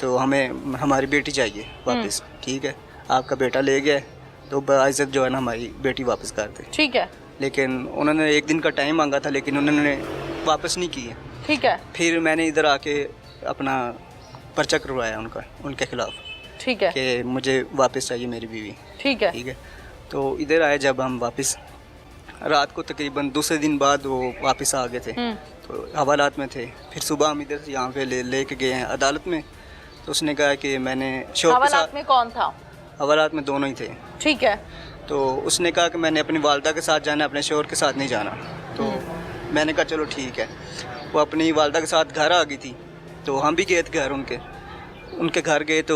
तो हमें हमारी बेटी चाहिए वापस, ठीक है, आपका बेटा ले गया तो बाइज़्ज़त जो है ना हमारी बेटी वापस कर दे। ठीक है। लेकिन उन्होंने 1 दिन का टाइम मांगा था, लेकिन उन्होंने वापस नहीं किया। ठीक है। फिर मैंने इधर आके अपना पर्चा करवाया उनके खिलाफ, ठीक है, कि मुझे वापस चाहिए मेरी बीवी। ठीक है, ठीक है। तो इधर आए जब हम वापस, रात को तकरीबन दूसरे दिन बाद वो वापस आ गए थे, तो हवालात में थे। फिर सुबह हम इधर से यहाँ पे लेके गए हैं अदालत में, तो उसने कहा कि मैंने शोर के हवालात साथ, में कौन था? हवालात में दोनों ही थे। ठीक है। तो उसने कहा कि मैंने अपनी वालदा के साथ जाना है, अपने शोर के साथ नहीं जाना। तो मैंने कहा चलो ठीक है। वो अपनी वालदा के साथ घर आ गई थी, तो हम भी गए थे घर उनके घर गए, तो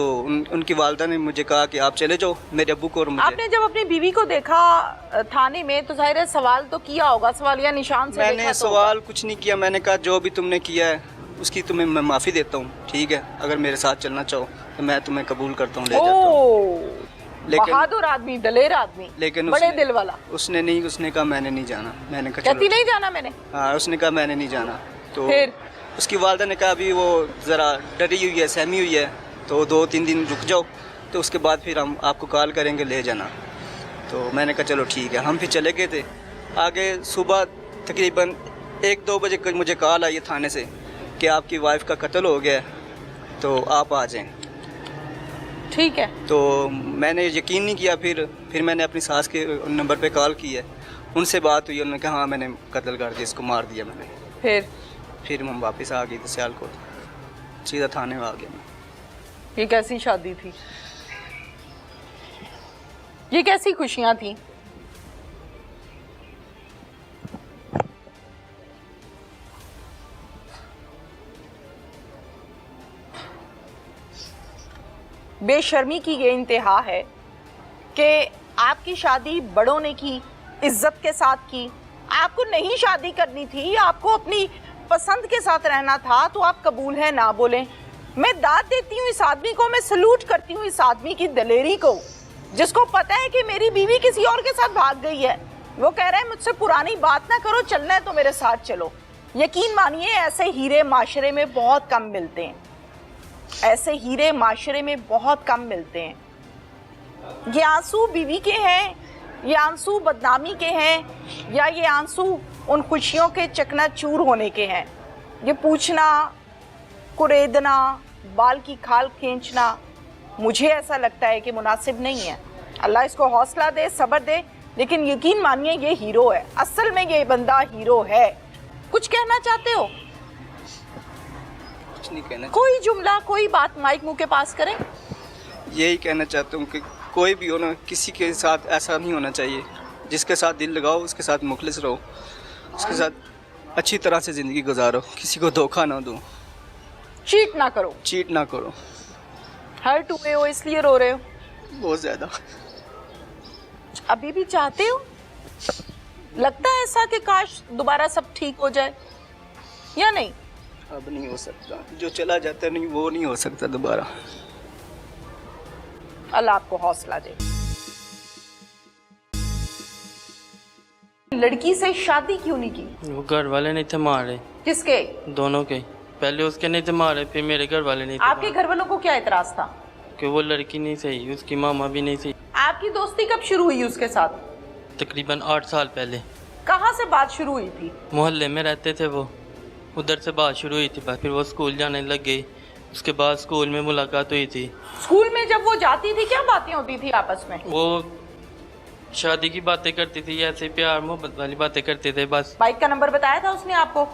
उनकी वालदा ने मुझे कहा कि आप चले जाओ मेरे अब्बू को और मुझे। आपने जब अपनी बीवी को देखा थाने में तो जाहिर है सवाल तो किया होगा, सवालिया निशान से मैंने देखा तो सवाल कुछ नहीं किया। मैंने कहा जो भी तुमने किया है उसकी तुम्हें मैं माफ़ी देता हूँ, ठीक है, अगर मेरे साथ चलना चाहो तो मैं तुम्हें कबूल करता हूँ, ले जाता हूँ। लेकिन बहादुर आदमी, दलेर आदमी, लेकिन बड़े दिल वाला। उसने कहा मैंने नहीं जाना। मैंने कहा कहती नहीं जाना मैंने। हाँ, उसने कहा मैंने नहीं जाना। तो फिर उसकी वालदा ने कहा अभी वो ज़रा डरी हुई है, सहमी हुई है, तो 2-3 दिन रुक जाओ, तो उसके बाद फिर हम आपको कॉल करेंगे, ले जाना। तो मैंने कहा चलो ठीक है। हम फिर चले गए थे आगे। सुबह तकरीबन 1-2 बजे मुझे कॉल आई है थाने से कि आपकी वाइफ का कत्ल हो गया है, तो आप आ जाएं। ठीक है। तो मैंने यकीन नहीं किया। फिर मैंने अपनी सास के नंबर पे कॉल की है, उनसे बात हुई, उन्होंने कहा हाँ मैंने कत्ल कर दिया, इसको मार दिया मैंने। फिर हम वापस आ गए थे सियालकोट, सीधा थाने में आ गया मैं। ये कैसी शादी थी? ये कैसी खुशियां थी? बेशर्मी की ये इंतहा है कि आपकी शादी बड़ों ने की, इज्जत के साथ की। आपको नहीं शादी करनी थी, आपको अपनी पसंद के साथ रहना था, तो आप कबूल है ना बोलें। मैं दाद देती हूँ इस आदमी को, मैं सलूट करती हूँ इस आदमी की दलेरी को, जिसको पता है कि मेरी बीवी किसी और के साथ भाग गई है। वो कह रहा है मुझसे पुरानी बात ना करो, चलना है तो मेरे साथ चलो। यकीन मानिए ऐसे हीरे माशरे में बहुत कम मिलते हैं, ऐसे हीरे माशरे में बहुत कम मिलते हैं। ये आंसू बीवी के हैं, ये आंसू बदनामी के हैं, या ये आंसू उन खुशियों के चकनाचूर होने के हैं। ये पूछना, कुरेदना, बाल की खाल खींचना मुझे ऐसा लगता है कि मुनासिब नहीं है। अल्लाह इसको हौसला दे, सब्र दे, लेकिन यकीन मानिए ये हीरो है, असल में ये बंदा हीरो है। कुछ कहना चाहते हो? कुछ नहीं कहना। कोई जुमला, कोई बात माइक मुंह के पास करें। यही कहना चाहता हूँ कि कोई भी हो ना, किसी के साथ ऐसा नहीं होना चाहिए। जिसके साथ दिल लगाओ उसके साथ मुखलिस रहो, उसके साथ अच्छी तरह से ज़िंदगी गुजारो, किसी को धोखा ना दो, चीट ना करो। चीट ना करो। हर्ट हुए हो इसलिए रो रहे हो? बहुत ज़्यादा। अभी भी चाहते हो? लगता है ऐसा कि काश दोबारा सब ठीक हो जाए, या नहीं? अब नहीं हो सकता, जो चला जाता नहीं वो नहीं हो सकता दोबारा। अल्लाह आपको हौसला दे। लड़की से शादी क्यों नहीं की? वो घर वाले नहीं थे मारे। किसके? दोनों के। पहले उसके नहीं थे मारे, फिर मेरे घर वाले नहीं थे। आपके घर वालों को क्या एतराज था? कि वो लड़की नहीं सही, उसकी मामा भी नहीं सही। आपकी दोस्ती कब शुरू हुई उसके साथ? तकरीबन 8 साल पहले। कहाँ से बात शुरू हुई थी? मोहल्ले में रहते थे वो, उधर से बात शुरू हुई थी। फिर वो स्कूल जाने लग गई, उसके बाद स्कूल में मुलाकात हुई थी। स्कूल में जब वो जाती थी क्या बातें होती थी आपस में? वो शादी की बातें करती थी, ऐसे प्यार मोहब्बत वाली बातें करते थे बस। बाइक का नंबर बताया था उसने आपको?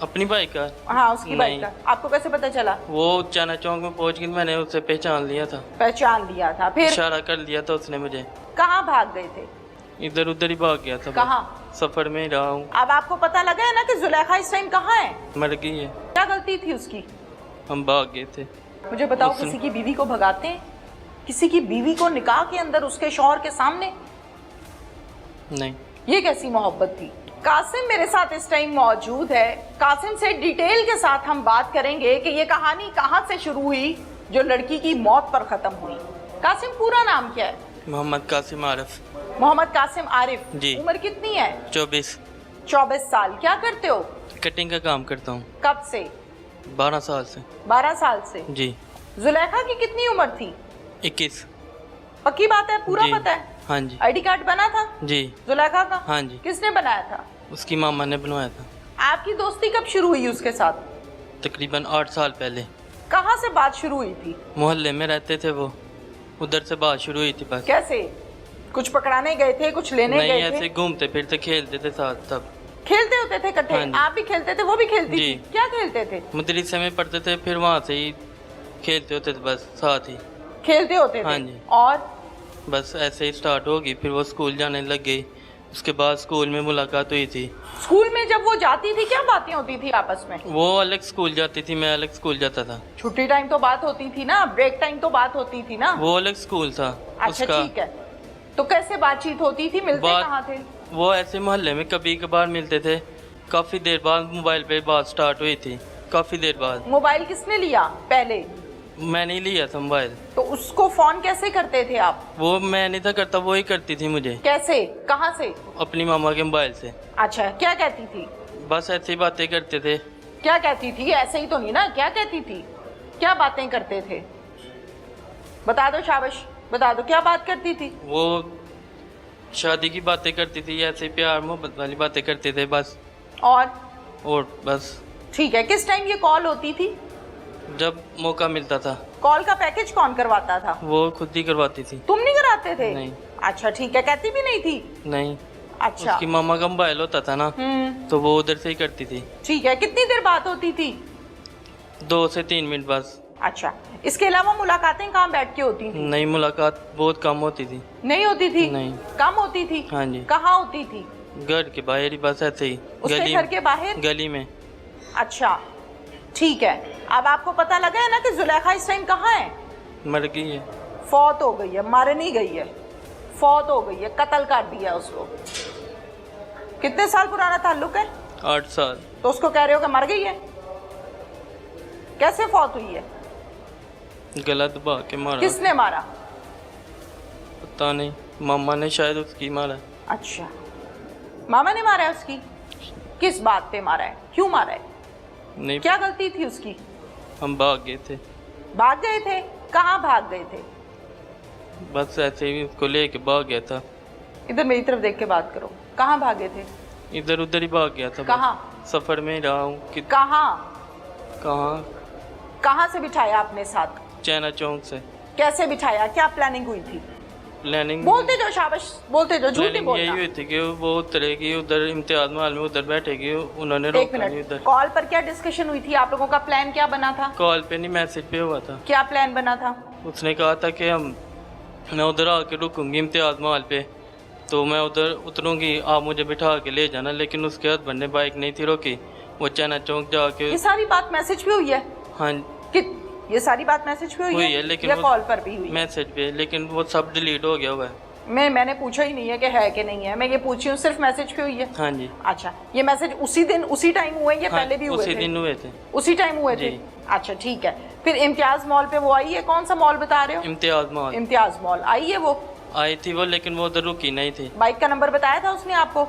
अपनी बाइक का? हाँ, उसकी बाइक का। आपको कैसे पता चला? वो चाना चौक में पहुंच गई, मैंने उसे पहचान लिया था। पहचान लिया था, फिर इशारा कर लिया था उसने मुझे। कहाँ भाग गए थे? इधर उधर ही भाग गया था। कहाँ? सफर में ही रहा हूँ। अब आपको पता लगा है ना कि जुलेखा इस टाइम कहाँ है? मर गई है। क्या गलती थी उसकी? हम भाग गए थे। मुझे बताओ, किसी की बीवी को भगाते हैं? किसी की बीवी को निकाह के अंदर उसके शौहर के सामने? नहीं। ये कैसी मोहब्बत थी? कासिम मेरे साथ इस टाइम मौजूद है। कासिम से डिटेल के साथ हम बात करेंगे कि ये कहानी कहाँ से शुरू हुई जो लड़की की मौत पर खत्म हुई। कासिम पूरा नाम क्या है? मोहम्मद कासिम आरिफ। मोहम्मद कासिम आरिफ जी। उम्र कितनी है? 24। 24 साल। क्या करते हो? कटिंग का काम करता हूँ। कब से? 12 साल से। 12 साल से। जी। जुलेखा की कितनी उम्र थी? 21। पक्की बात है, पूरा जी। पता है? हाँ जी। आईडी कार्ड बना था जी। जुलेखा का? हाँ जी। किसने बनाया था? उसकी मामा ने बनवाया था। आपकी दोस्ती कब शुरू हुई उसके साथ? तकरीबन 8 साल पहले। कहाँ से बात शुरू हुई थी? मोहल्ले में रहते थे वो, उधर से बात शुरू हुई थी बस। कैसे? कुछ पकड़ाने गए थे, कुछ लेने नहीं, गए थे? ऐसे घूमते फिरते खेलते थे साथ सब। खेलते होते थे इकट्ठे? हाँ जी। आप भी खेलते थे, वो भी खेलती जी। थी? क्या खेलते थे? मदरसे में पढ़ते थे, फिर वहाँ से ही खेलते होते थे बस साथ ही। खेलते होते थे? हाँ जी। और बस ऐसे ही स्टार्ट होगी, फिर वो स्कूल जाने लग गई। उसके बाद स्कूल में मुलाकात हुई थी। स्कूल में जब वो जाती थी क्या बातें होती थी आपस में? वो अलग स्कूल जाती थी, मैं अलग स्कूल जाता था। छुट्टी टाइम तो बात होती थी ना, ब्रेक टाइम तो बात होती थी ना? वो अलग स्कूल था अच्छा उसका। ठीक है, तो कैसे बातचीत होती थी? मिलते बात- कहाँ थे? वो ऐसे मोहल्ले में कभी कभार मिलते थे। काफ़ी देर बाद मोबाइल पे बात स्टार्ट हुई थी, काफ़ी देर बाद। मोबाइल किसने लिया पहले? मैंने ही लिया था मोबाइल। तो उसको फोन कैसे करते थे आप? वो मैं नहीं था करता, वो ही करती थी मुझे, कैसे? कहाँ से? अपनी मामा के मोबाइल से। अच्छा, क्या कहती थी? बस ऐसे ही बातें करते थे। क्या कहती थी? ऐसे ही तो नहीं ना, क्या कहती थी? क्या बातें करते थे? बता दो शाबाश, बता दो क्या बात करती थी? वो शादी की बातें करती थी, ऐसे प्यार मोहब्बत वाली बातें करते थे बस। और बस ठीक है, किस टाइम ये कॉल होती थी? जब मौका मिलता था। कॉल का पैकेज कौन करवाता था? वो खुद ही करवाती थी। तुम नहीं कराते थे? नहीं। अच्छा ठीक है, कहती भी नहीं थी? नहीं, अच्छा उसकी मामा का मोबाइल होता था ना, तो वो उधर से ही करती थी। ठीक है, कितनी देर बात होती थी? 2 से 3 मिनट बस। अच्छा, इसके अलावा मुलाकातें कहाँ बैठ के होती थी? नहीं, मुलाकात बहुत कम होती थी। नहीं होती थी? नहीं। कम होती थी? हाँ जी। कहाँ होती थी? घर के बाहर ही बस ऐसे ही, उसके घर के बाहर? गली में। अच्छा ठीक है, अब आपको पता लगा है ना कि जुलेखा इस टाइम कहाँ है? मर गई है। फौत हो गई है, मर नहीं गई है, फौत हो गई है, कत्ल कर दिया उसको। कितने साल पुराना ताल्लुक है? 8 साल। तो उसको कह रहे हो कि मर गई है? कैसे फौत हुई है? गला दबा के मारा। किसने मारा? पता नहीं, मामा ने शायद उसकी मारा। अच्छा, मामा ने मारा है उसकी? किस बात पे मारा है? क्यों मारा है? नहीं, क्या गलती थी उसकी? हम भाग गए थे। भाग गए थे? कहाँ भाग गए थे? बस ऐसे ही उसको लेके भाग गया था। इधर मेरी तरफ देख के बात करो। कहाँ भागे थे? इधर उधर ही भाग गया था बस। कहाँ? सफर में ही रहा हूँ कि कहाँ? कहाँ। कहाँ से बिठाया आपने साथ? चैना चौक से। कैसे बिठाया? क्या प्लानिंग हुई थी? प्लानिंग बोलते जाओ शाबाश, बोलते जाओ, झूठ नहीं प्लानिंग यही बोलना। हुई थी कि वो उतरेगी उधर, इम्तियाज महल में उधर बैठेगी, उन्होंने एक रोका नहीं मिनट, उधर। कॉल पर क्या डिस्कशन हुई थी? आप लोगों का प्लान क्या बना था? कॉल पे नहीं, मैसेज पे हुआ था। क्या प्लान बना था? उसने कहा था कि मैं उधर आके रुकूंगी इम्तियाज महल पे, तो मैं उधर उतरूंगी, आप मुझे बिठा के ले जाना। लेकिन उसके हस्बैंड ने बाइक नहीं थी रोकी, वो चैना चौक जाके। ये सारी बात मैसेज पे हुई है? हाँ, कि ये सारी बात मैसेज पे हुई है? लेकिन या वो कॉल पर भी हुई है? मैसेज पे, लेकिन वो सब डिलीट हो गया हुआ है। मैंने पूछा ही नहीं है कि है कि नहीं है, मैं ये पूछी हूँ सिर्फ मैसेज पे हुई है। हाँ जी। अच्छा, ये मैसेज उसी दिन उसी टाइम हुए या हाँ, पहले भी हुए उसी थे? दिन हुए थे। उसी टाइम हुए थे? जी। अच्छा ठीक है, फिर इम्तियाज मॉल पे वो आई है? कौन सा मॉल बता रहे हो? इम्तियाज महल इम्तियाज मॉल आई है वो? आई थी वो, लेकिन वो उधर रुकी नहीं थी। बाइक का नंबर बताया था उसने आपको?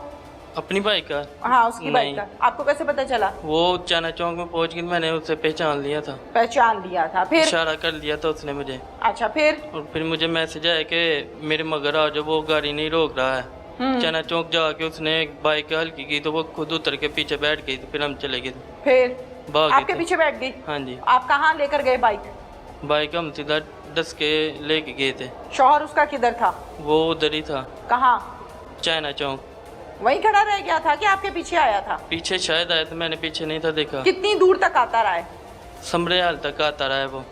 अपनी बाइक का? हाँ, उसकी बाइक नहीं। का। आपको कैसे पता चला? वो चाना चौक में पहुंच गई, मैंने उसे पहचान लिया था, पहचान लिया था? फिर? इशारा कर लिया था उसने मुझे। अच्छा फिर? और फिर मुझे मैसेज आया कि मेरे मगर आ जाओ, वो गाड़ी नहीं रोक रहा है। चाना चौक जाके उसने एक बाइक हल्की की, तो वो खुद उतर के पीछे बैठ गई, तो फिर हम चले गए। फिर भाग आपके गए थे। पीछे बैठ गई? हाँ जी। आप कहाँ लेकर गए बाइक? बाइक हम सीधा डस के लेके गए थे। शौहर उसका किधर था? वो उधर ही था, कहाँ? चाइना चौक। वहीं खड़ा रह गया था कि आपके पीछे आया था? पीछे शायद आया था, मैंने पीछे नहीं था देखा। कितनी दूर तक आता रहा है? समरेहाल तक आता रहा है वो।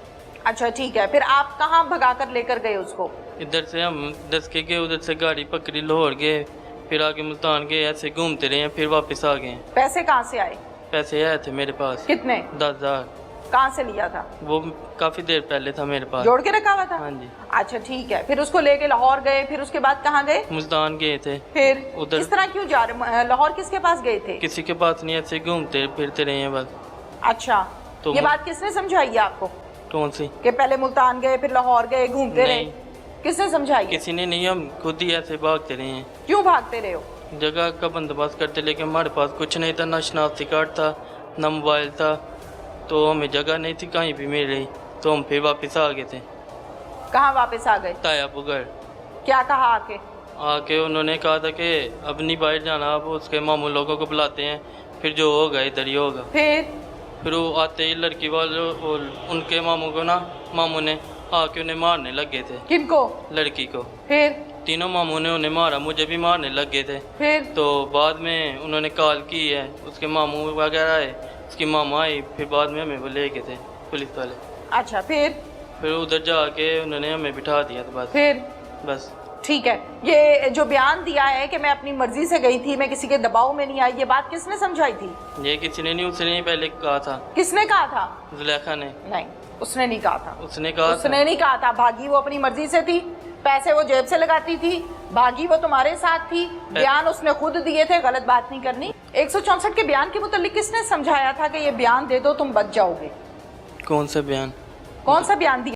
अच्छा ठीक है, फिर आप कहाँ भगा कर लेकर गए उसको? इधर से हम डस के गए, उधर से गाड़ी पकड़ी, लाहौर गए, फिर आगे मुल्तान गए, ऐसे घूमते रहे, फिर वापस आ गए। पैसे कहाँ से आए? पैसे आए थे मेरे पास। कितने? 10,000। कहाँ से लिया था? वो काफी देर पहले था मेरे पास। जोड़ के रखा हुआ था? हाँ जी। अच्छा ठीक है, फिर उसको लेके लाहौर गए, फिर उसके बाद कहाँ गए? मुल्तान गए थे। फिर उधर- इस तरह क्यों जा रहे? लाहौर किसके पास गए थे? किसी के पास नहीं, ऐसे घूमते फिरते रहे हैं बस। अच्छा, तो ये बात किसने समझाई है आपको कौन सी? कि पहले मुल्तान गए फिर लाहौर गए, घूमते रहे? नहीं। किसने समझाई है? किसी ने नहीं, हम खुद ही ऐसे भागते रहे हैं। क्यों भागते रहे हो? जगह का बंदोबस्त करते, लेकिन हमारे पास कुछ नहीं था, ना शनाख्ती कार्ड था, ना मोबाइल था, तो हमें जगह नहीं थी कहीं भी मिल रही। तो हम फिर वापस आ गए थे कहाँ वापस आ गए? तायापुगढ़। क्या कहा आके? आके उन्होंने कहा था कि अब नहीं बाहर जाना, अब उसके मामू लोगों को बुलाते हैं, फिर जो होगा इधर ही होगा। फिर वो आते ही लड़की वाले और उनके मामू को ना, मामू ने आके उन्हें मारने लग गए थे। किनको? लड़की को। फिर तीनों मामू ने उन्हें मारा, मुझे भी मारने लग गए थे। फिर तो बाद में उन्होंने कॉल की है, उसके मामू वगैरह आए, उसकी मामा आई, फिर बाद में हमें वो ले गए थे पुलिस वाले। अच्छा फिर उधर जाके उन्होंने हमें बिठा दिया था बस। ठीक है, ये जो बयान दिया है कि मैं अपनी मर्जी से गई थी, मैं किसी के दबाव में नहीं आई, ये बात किसने समझाई थी? ये किसी ने नहीं, उसने ही पहले कहा था। किसने कहा था? जुलेखा ने। नहीं, उसने नहीं कहा था। उसने कहा उसने नहीं कहा था। भागी वो अपनी मर्जी से थी, पैसे वो जेब से लगाती थी, भागी वो तुम्हारे साथ थी, बयान उसने खुद दिए थे, गलत बात नहीं करनी। 164 के बयान के मुतालिक किसने समझाया था कि ये बयान दे दो तुम बच जाओगे? कौन सा बयान? कौन सा बयान दिया?